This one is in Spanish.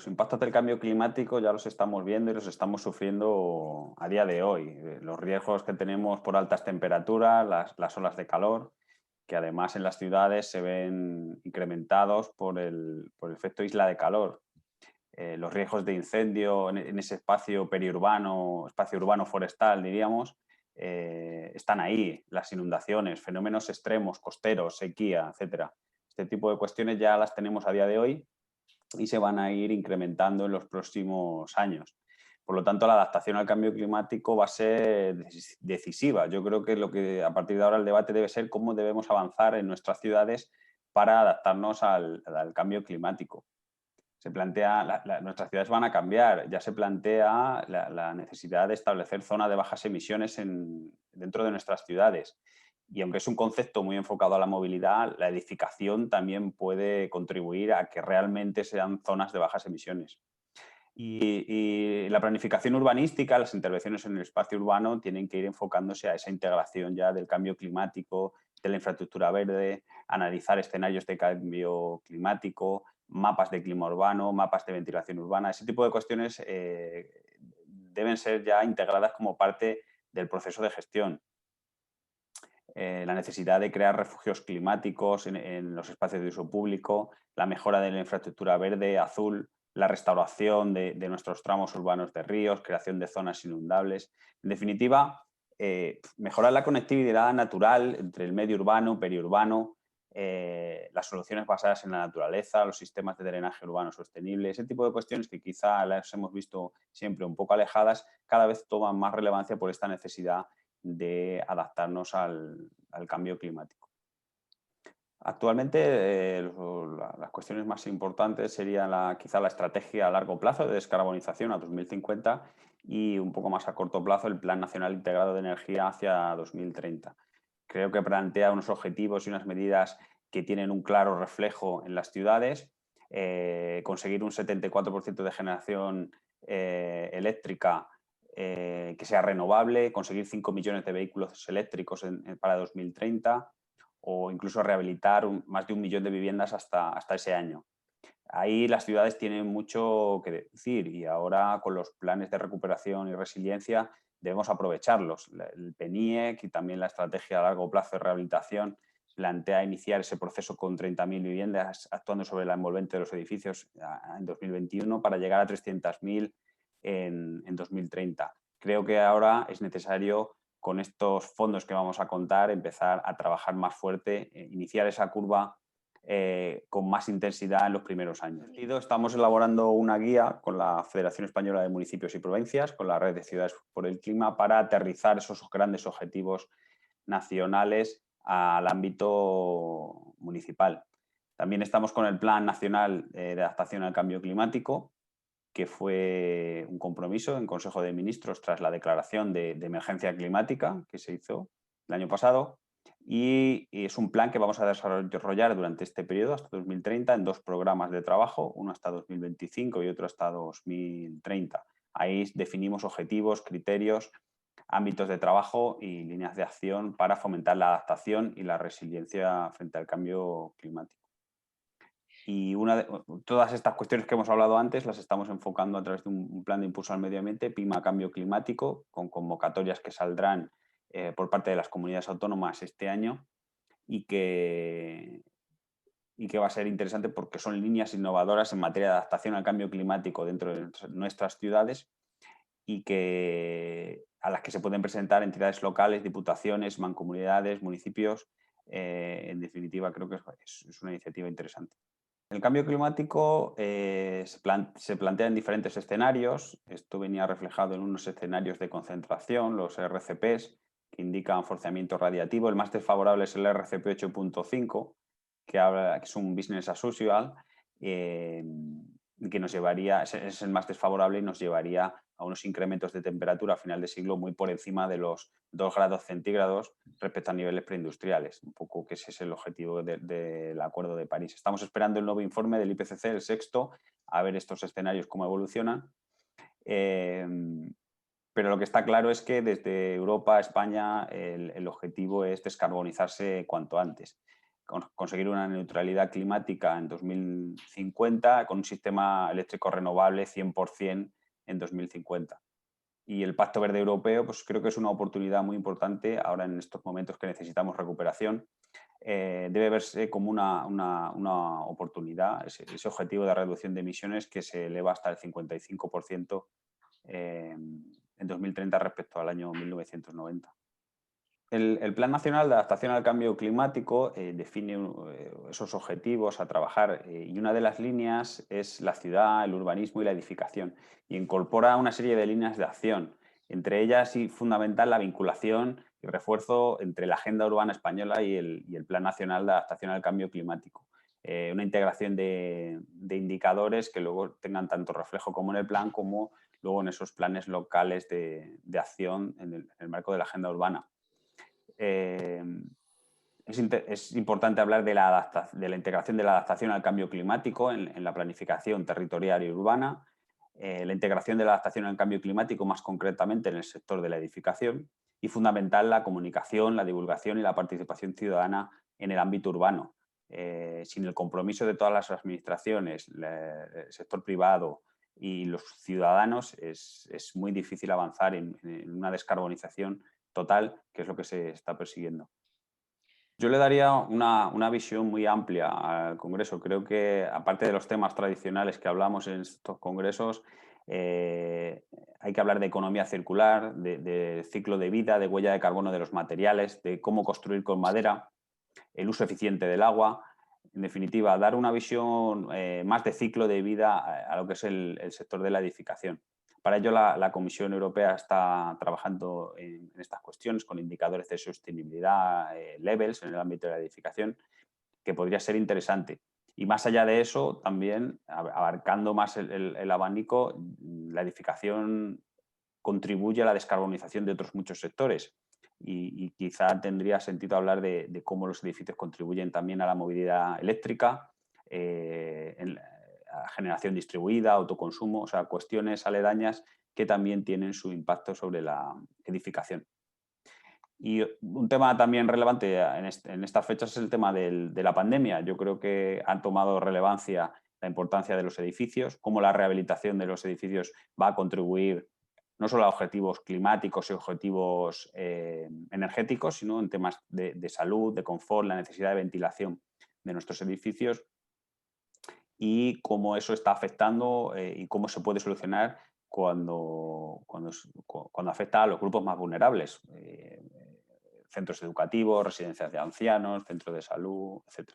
los impactos del cambio climático ya los estamos viendo y los estamos sufriendo a día de hoy. Los riesgos que tenemos por altas temperaturas, las olas de calor, que además en las ciudades se ven incrementados por el efecto isla de calor. Los riesgos de incendio en ese espacio periurbano, espacio urbano forestal, diríamos, están ahí. Las inundaciones, fenómenos extremos, costeros, sequía, etcétera. Este tipo de cuestiones ya las tenemos a día de hoy y se van a ir incrementando en los próximos años. Por lo tanto, la adaptación al cambio climático va a ser decisiva. Yo creo que a partir de ahora el debate debe ser cómo debemos avanzar en nuestras ciudades para adaptarnos al cambio climático. Se plantea, nuestras ciudades van a cambiar, ya se plantea la necesidad de establecer zonas de bajas emisiones dentro de nuestras ciudades. Y aunque es un concepto muy enfocado a la movilidad, la edificación también puede contribuir a que realmente sean zonas de bajas emisiones. Y la planificación urbanística, las intervenciones en el espacio urbano tienen que ir enfocándose a esa integración ya del cambio climático, de la infraestructura verde, analizar escenarios de cambio climático, mapas de clima urbano, mapas de ventilación urbana. Ese tipo de cuestiones deben ser ya integradas como parte del proceso de gestión. La necesidad de crear refugios climáticos en los espacios de uso público, la mejora de la infraestructura verde, azul, la restauración de nuestros tramos urbanos de ríos, creación de zonas inundables. En definitiva, mejorar la conectividad natural entre el medio urbano, periurbano, las soluciones basadas en la naturaleza, los sistemas de drenaje urbano sostenible, ese tipo de cuestiones que quizá las hemos visto siempre un poco alejadas, cada vez toman más relevancia por esta necesidad de adaptarnos al cambio climático. Actualmente, las cuestiones más importantes serían quizá la estrategia a largo plazo de descarbonización a 2050 y un poco más a corto plazo el Plan Nacional Integrado de Energía hacia 2030. Creo que plantea unos objetivos y unas medidas que tienen un claro reflejo en las ciudades, conseguir un 74% de generación eléctrica que sea renovable, conseguir 5 millones de vehículos eléctricos para 2030 o incluso rehabilitar más de 1 millón de viviendas hasta ese año. Ahí las ciudades tienen mucho que decir y ahora con los planes de recuperación y resiliencia debemos aprovecharlos. El PNIEC y también la estrategia a largo plazo de rehabilitación plantea iniciar ese proceso con 30.000 viviendas actuando sobre la envolvente de los edificios en 2021 para llegar a 300.000 en 2030. Creo que ahora es necesario, con estos fondos que vamos a contar, empezar a trabajar más fuerte, iniciar esa curva con más intensidad en los primeros años. Estamos elaborando una guía con la Federación Española de Municipios y Provincias, con la Red de Ciudades por el Clima, para aterrizar esos grandes objetivos nacionales al ámbito municipal. También estamos con el Plan Nacional de Adaptación al Cambio Climático, que fue un compromiso en Consejo de Ministros tras la declaración de emergencia climática que se hizo el año pasado. Y es un plan que vamos a desarrollar durante este periodo hasta 2030 en 2 programas de trabajo, uno hasta 2025 y otro hasta 2030. Ahí definimos objetivos, criterios, ámbitos de trabajo y líneas de acción para fomentar la adaptación y la resiliencia frente al cambio climático. Y todas estas cuestiones que hemos hablado antes las estamos enfocando a través de un plan de impulso al medio ambiente, PIMA Cambio Climático, con convocatorias que saldrán por parte de las comunidades autónomas este año y que va a ser interesante porque son líneas innovadoras en materia de adaptación al cambio climático dentro de nuestras ciudades y a las que se pueden presentar entidades locales, diputaciones, mancomunidades, municipios. En definitiva, creo que es una iniciativa interesante. El cambio climático se plantea en diferentes escenarios. Esto venía reflejado en unos escenarios de concentración, los RCPs, que indican forzamiento radiativo. El más desfavorable es el RCP 8.5, que es un business as usual, que nos llevaría, es el más desfavorable y nos llevaría a unos incrementos de temperatura a final de siglo muy por encima de los 2 grados centígrados respecto a niveles preindustriales. Un poco que ese es el objetivo del Acuerdo de París. Estamos esperando el nuevo informe del IPCC, el sexto, a ver estos escenarios cómo evolucionan. Pero lo que está claro es que desde Europa a España el objetivo es descarbonizarse cuanto antes. conseguir una neutralidad climática en 2050 con un sistema eléctrico renovable 100% en 2050. Y el Pacto Verde Europeo, pues creo que es una oportunidad muy importante ahora en estos momentos que necesitamos recuperación. Debe verse como una oportunidad, ese objetivo de reducción de emisiones que se eleva hasta el 55% en 2030 respecto al año 1990. El Plan Nacional de Adaptación al Cambio Climático define esos objetivos a trabajar y una de las líneas es la ciudad, el urbanismo y la edificación y incorpora una serie de líneas de acción, entre ellas y fundamental la vinculación y refuerzo entre la Agenda Urbana Española y el Plan Nacional de Adaptación al Cambio Climático. Una integración de indicadores que luego tengan tanto reflejo como en el plan como luego en esos planes locales de acción en el marco de la Agenda Urbana. Es importante hablar de la integración de la adaptación al cambio climático en la planificación territorial y urbana, la integración de la adaptación al cambio climático más concretamente en el sector de la edificación y fundamental la comunicación, la divulgación y la participación ciudadana en el ámbito urbano. Sin el compromiso de todas las administraciones, el sector privado y los ciudadanos es muy difícil avanzar en una descarbonización total, que es lo que se está persiguiendo. Yo le daría una visión muy amplia al Congreso. Creo que, aparte de los temas tradicionales que hablamos en estos congresos, hay que hablar de economía circular, de ciclo de vida, de huella de carbono de los materiales, de cómo construir con madera, el uso eficiente del agua. En definitiva, dar una visión más de ciclo de vida a lo que es el sector de la edificación. Para ello, la Comisión Europea está trabajando en estas cuestiones con indicadores de sostenibilidad, levels en el ámbito de la edificación, que podría ser interesante. Y más allá de eso, también abarcando más el abanico, la edificación contribuye a la descarbonización de otros muchos sectores. Y quizá tendría sentido hablar de cómo los edificios contribuyen también a la movilidad eléctrica, a generación distribuida, autoconsumo, o sea, cuestiones aledañas que también tienen su impacto sobre la edificación. Y un tema también relevante en estas fechas es el tema de la pandemia. Yo creo que han tomado relevancia la importancia de los edificios, cómo la rehabilitación de los edificios va a contribuir no solo a objetivos climáticos y objetivos energéticos, sino en temas de salud, de confort, la necesidad de ventilación de nuestros edificios y cómo eso está afectando y cómo se puede solucionar cuando afecta a los grupos más vulnerables. Centros educativos, residencias de ancianos, centros de salud, etc.